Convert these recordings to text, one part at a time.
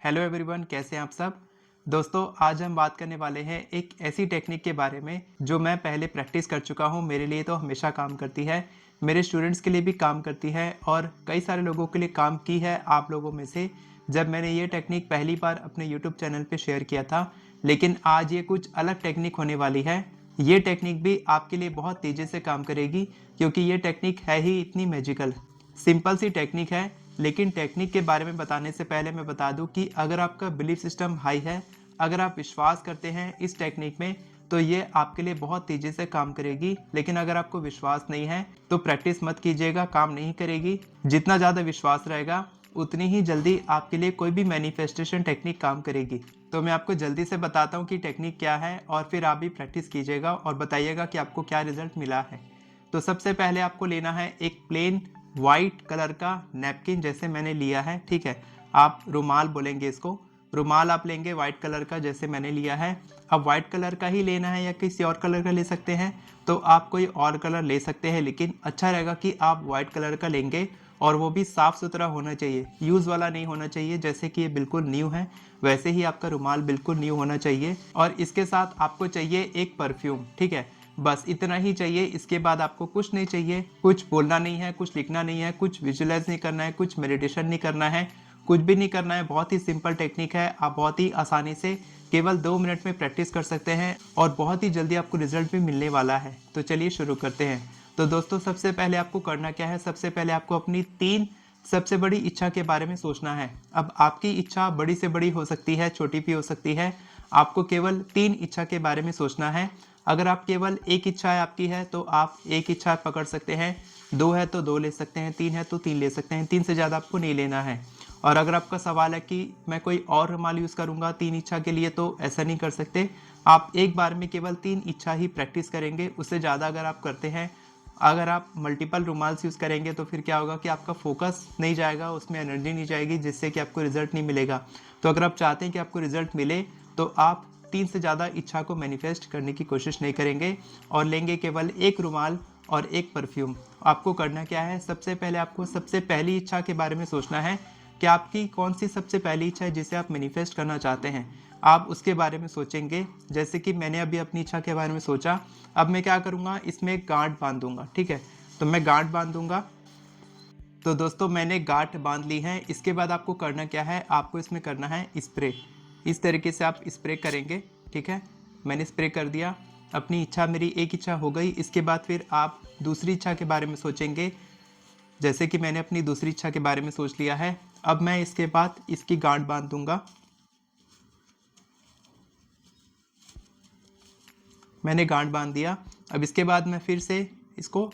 Hello everyone, कैसे हैं आप सब। दोस्तों, आज हम बात करने वाले हैं एक ऐसी टेक्निक के बारे में जो मैं पहले प्रैक्टिस कर चुका हूं। मेरे लिए तो हमेशा काम करती है, मेरे स्टूडेंट्स के लिए भी काम करती है और कई सारे लोगों के लिए काम की है आप लोगों में से। जब मैंने ये टेक्निक पहली बार अपने यूट्यूब चैनल पे शेयर किया था, लेकिन आज ये कुछ अलग टेक्निक होने वाली है। ये टेक्निक भी आपके लिए बहुत तेज़ी से काम करेगी क्योंकि ये टेक्निक है ही इतनी मैजिकल। सिंपल सी टेक्निक है, लेकिन टेक्निक के बारे में बताने से पहले मैं बता दूं कि अगर आपका बिलीफ सिस्टम हाई है, अगर आप विश्वास करते हैं इस टेक्निक में, तो ये आपके लिए बहुत तेज़ी से काम करेगी। लेकिन अगर आपको विश्वास नहीं है तो प्रैक्टिस मत कीजिएगा, काम नहीं करेगी। जितना ज़्यादा विश्वास रहेगा उतनी ही जल्दी आपके लिए कोई भी मैनिफेस्टेशन टेक्निक काम करेगी। तो मैं आपको जल्दी से बताता हूँ कि टेक्निक क्या है और फिर आप भी प्रैक्टिस कीजिएगा और बताइएगा कि आपको क्या रिजल्ट मिला है। तो सबसे पहले आपको लेना है एक प्लेन वाइट कलर का नैपकिन, जैसे मैंने लिया है, ठीक है। आप रुमाल बोलेंगे इसको, रुमाल आप लेंगे वाइट कलर का जैसे मैंने लिया है। अब वाइट कलर का ही लेना है या किसी और कलर का ले सकते हैं, तो आप कोई और कलर ले सकते हैं, लेकिन अच्छा रहेगा कि आप वाइट कलर का लेंगे और वो भी साफ़ सुथरा होना चाहिए, यूज़ वाला नहीं होना चाहिए। जैसे कि ये बिल्कुल न्यू है वैसे ही आपका रुमाल बिल्कुल न्यू होना चाहिए। और इसके साथ आपको चाहिए एक परफ्यूम, ठीक है। बस इतना ही चाहिए, इसके बाद आपको कुछ नहीं चाहिए, कुछ बोलना नहीं है, कुछ लिखना नहीं है, कुछ विजुअलाइज नहीं करना है, कुछ मेडिटेशन नहीं करना है, कुछ भी नहीं करना है। बहुत ही सिंपल टेक्निक है, आप बहुत ही आसानी से केवल 2 मिनट में प्रैक्टिस कर सकते हैं और बहुत ही जल्दी आपको रिजल्ट भी मिलने वाला है। तो चलिए शुरू करते हैं। तो दोस्तों, सबसे पहले आपको करना क्या है, सबसे पहले आपको अपनी 3 सबसे बड़ी इच्छा के बारे में सोचना है। अब आपकी इच्छा बड़ी से बड़ी हो सकती है, छोटी भी हो सकती है। आपको केवल 3 इच्छा के बारे में सोचना है। अगर आप केवल एक इच्छा आपकी है तो आप एक इच्छा पकड़ सकते हैं, 2 है तो 2 ले सकते हैं, 3 है तो 3 ले सकते हैं, 3 से ज़्यादा आपको नहीं लेना है। और अगर आपका सवाल है कि मैं कोई और रुमाल यूज़ करूँगा 3 इच्छा के लिए, तो ऐसा नहीं कर सकते। आप एक बार में केवल 3 इच्छा ही प्रैक्टिस करेंगे, उससे ज़्यादा अगर आप करते हैं, अगर आप मल्टीपल रुमाल्स यूज़ करेंगे तो फिर क्या होगा कि आपका फोकस नहीं जाएगा, उसमें एनर्जी नहीं जाएगी, जिससे कि आपको रिजल्ट नहीं मिलेगा। तो अगर आप चाहते हैं कि आपको रिजल्ट मिले तो आप 3 से ज़्यादा इच्छा को मैनिफेस्ट करने की कोशिश नहीं करेंगे और लेंगे केवल एक रुमाल और एक परफ्यूम। आपको करना क्या है, सबसे पहले आपको सबसे पहली इच्छा के बारे में सोचना है कि आपकी कौन सी सबसे पहली इच्छा है जिसे आप मैनिफेस्ट करना चाहते हैं। आप उसके बारे में सोचेंगे। जैसे कि मैंने अभी अपनी इच्छा के बारे में सोचा, अब मैं क्या करूँगा, इसमें एक गांठ बांध दूंगा, ठीक है। तो मैं गांठ बांध दूंगा। तो दोस्तों, मैंने गांठ बांध ली है। इसके बाद आपको करना क्या है, आपको इसमें करना है स्प्रे। इस तरीके से आप स्प्रे करेंगे, ठीक है। मैंने स्प्रे कर दिया। अपनी इच्छा, मेरी एक इच्छा हो गई। इसके बाद फिर आप दूसरी इच्छा के बारे में सोचेंगे। जैसे कि मैंने अपनी दूसरी इच्छा के बारे में सोच लिया है। अब मैं इसके बाद इसकी गांठ बांध दूंगा। मैंने गांठ बांध दिया। अब इसके बाद मैं फिर से इसको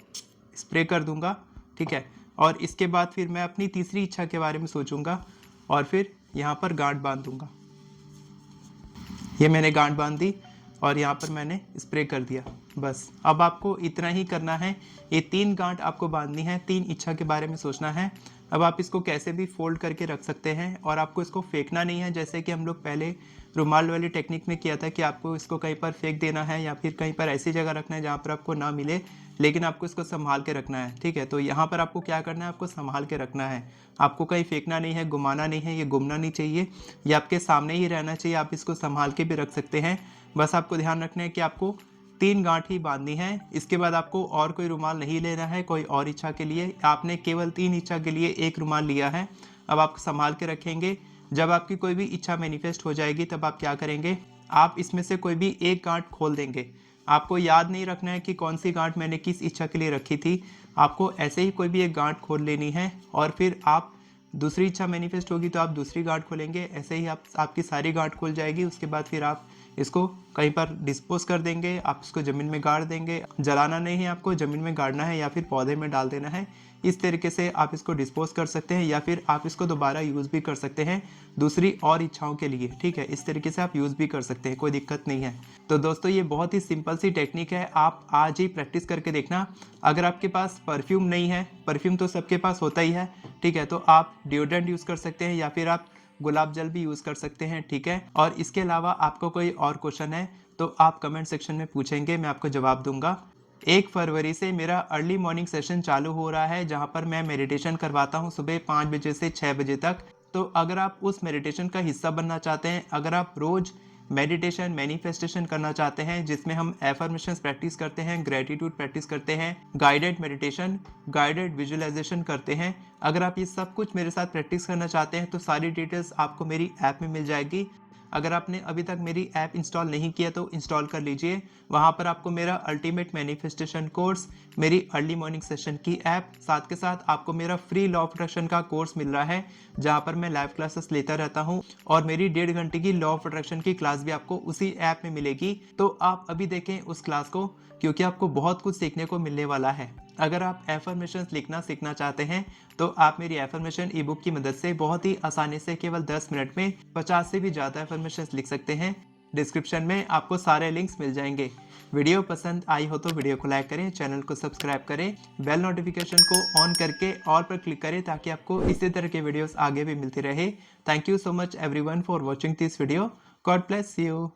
स्प्रे कर दूंगा, ठीक है। और इसके बाद फिर मैं अपनी तीसरी इच्छा के बारे में सोचूंगा और फिर यहाँ पर गांठ बांध दूंगा। ये मैंने गांठ बांध दी और यहाँ पर मैंने स्प्रे कर दिया। बस अब आपको इतना ही करना है। ये 3 गांठ आपको बांधनी है, 3 इच्छा के बारे में सोचना है। अब आप इसको कैसे भी फोल्ड करके रख सकते हैं और आपको इसको फेंकना नहीं है, जैसे कि हम लोग पहले रुमाल वाली टेक्निक में किया था कि आपको इसको कहीं पर फेंक देना है या फिर कहीं पर ऐसी जगह रखना है जहाँ पर आपको ना मिले, लेकिन आपको इसको संभाल के रखना है, ठीक है। तो यहाँ पर आपको क्या करना है, आपको संभाल के रखना है। आपको कहीं फेंकना नहीं है, घुमाना नहीं है, ये घूमना नहीं चाहिए, ये आपके सामने ही रहना चाहिए। आप इसको संभाल के भी रख सकते हैं। बस आपको ध्यान रखना है कि आपको 3 गांठ ही बांधनी है। इसके बाद आपको और कोई रुमाल नहीं लेना है कोई और इच्छा के लिए। आपने केवल 3 इच्छा के लिए एक रुमाल लिया है। अब आप संभाल के रखेंगे। जब आपकी कोई भी इच्छा मैनिफेस्ट हो जाएगी तब आप क्या करेंगे, आप इसमें से कोई भी एक गांठ खोल देंगे। आपको याद नहीं रखना है कि कौन सी गांठ मैंने किस इच्छा के लिए रखी थी। आपको ऐसे ही कोई भी एक गांठ खोल लेनी है और फिर आप दूसरी इच्छा मैनिफेस्ट होगी तो आप दूसरी गांठ खोलेंगे। ऐसे ही आपकी सारी गांठ खुल जाएगी। उसके बाद फिर आप इसको कहीं पर डिस्पोज कर देंगे, आप इसको ज़मीन में गाड़ देंगे। जलाना नहीं है, आपको ज़मीन में गाड़ना है या फिर पौधे में डाल देना है। इस तरीके से आप इसको डिस्पोज कर सकते हैं या फिर आप इसको दोबारा यूज़ भी कर सकते हैं दूसरी और इच्छाओं के लिए, ठीक है। इस तरीके से आप यूज़ भी कर सकते हैं, कोई दिक्कत नहीं है। तो दोस्तों, ये बहुत ही सिंपल सी टेक्निक है, आप आज ही प्रैक्टिस करके देखना। अगर आपके पास परफ्यूम नहीं है, परफ्यूम तो सबके पास होता ही है, ठीक है, तो आप डिओड्रेंट यूज़ कर सकते हैं या फिर आप गुलाब जल भी यूज़ कर सकते हैं, ठीक है। और इसके अलावा आपको कोई और क्वेश्चन है तो आप कमेंट सेक्शन में पूछेंगे, मैं आपको जवाब दूंगा। 1 फरवरी से मेरा अर्ली मॉर्निंग सेशन चालू हो रहा है, जहां पर मैं मेडिटेशन करवाता हूं सुबह 5 बजे से 6 बजे तक। तो अगर आप उस मेडिटेशन का हिस्सा बनना चाहते हैं, अगर आप रोज मेडिटेशन मैनिफेस्टेशन करना चाहते हैं जिसमें हम एफर्मेशंस प्रैक्टिस करते हैं, ग्रेटिट्यूड प्रैक्टिस करते हैं, गाइडेड मेडिटेशन, गाइडेड विजुअलाइजेशन करते हैं, अगर आप ये सब कुछ मेरे साथ प्रैक्टिस करना चाहते हैं तो सारी डिटेल्स आपको मेरी ऐप में मिल जाएगी। अगर आपने अभी तक मेरी ऐप इंस्टॉल नहीं किया तो इंस्टॉल कर लीजिए। वहाँ पर आपको मेरा अल्टीमेट मैनिफेस्टेशन कोर्स, मेरी अर्ली मॉर्निंग सेशन की ऐप, साथ के साथ आपको मेरा फ्री लॉ ऑफ अट्रैक्शन का कोर्स मिल रहा है जहाँ पर मैं लाइव क्लासेस लेता रहता हूँ, और मेरी 1.5 घंटे की लॉ ऑफ अट्रैक्शन की क्लास भी आपको उसी ऐप में मिलेगी। तो आप अभी देखें उस क्लास को, क्योंकि आपको बहुत कुछ सीखने को मिलने वाला है। अगर आप एफर्मेशंस लिखना सीखना चाहते हैं तो आप मेरी एफर्मेशन ई बुक की मदद से बहुत ही आसानी से केवल 10 मिनट में 50 से भी ज़्यादा एफर्मेशंस लिख सकते हैं। डिस्क्रिप्शन में आपको सारे लिंक्स मिल जाएंगे। वीडियो पसंद आई हो तो वीडियो को लाइक करें, चैनल को सब्सक्राइब करें, बेल नोटिफिकेशन को ऑन करके ऑल पर क्लिक करें ताकि आपको इसी तरह के वीडियोस आगे भी मिलते रहे। Thank you so much everyone for watching this video. God bless you.